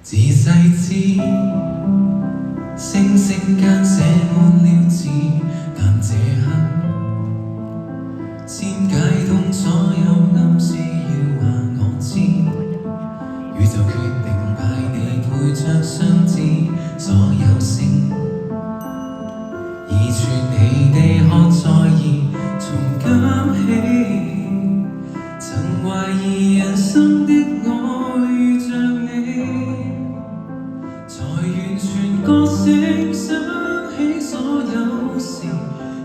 自細知星星間寫滿了字，但這刻先解凍所有暗示，要話我知，宇宙決定派你陪着相知，所有星已串起地殼在意，從今起曾懷疑人生的我遇着你，才完全覺醒，想起所有事，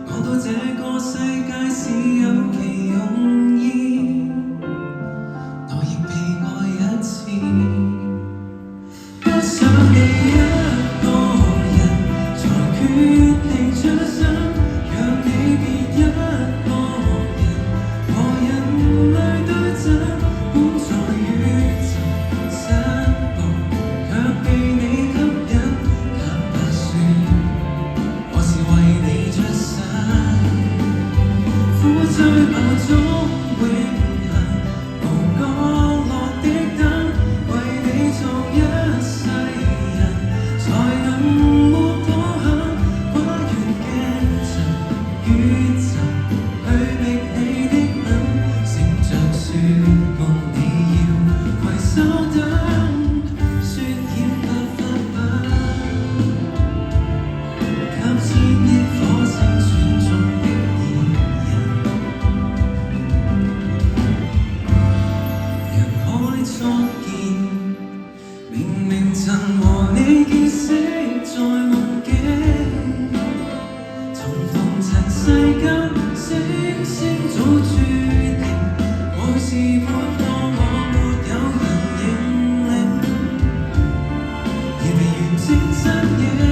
講到這個世界是有其用意，我亦被愛一次，不想你一個人才決定出生，讓你別一個人和人類對陣，本在宇宙失落，卻被你吸引，卻不說我是為你出世，苦追某種永恆，無降落的燈，為你做一世人，才能沒抱憾，跨越鏡層宇宙，去覓你的吻，乘着說夢你要攜手等，雪染白髮品，給千億火星選中的二人，人海初見，明明曾和你結識在夢境，重逢塵世間，星星早注定，愛是沒過我沒有人認領，而未完整身影。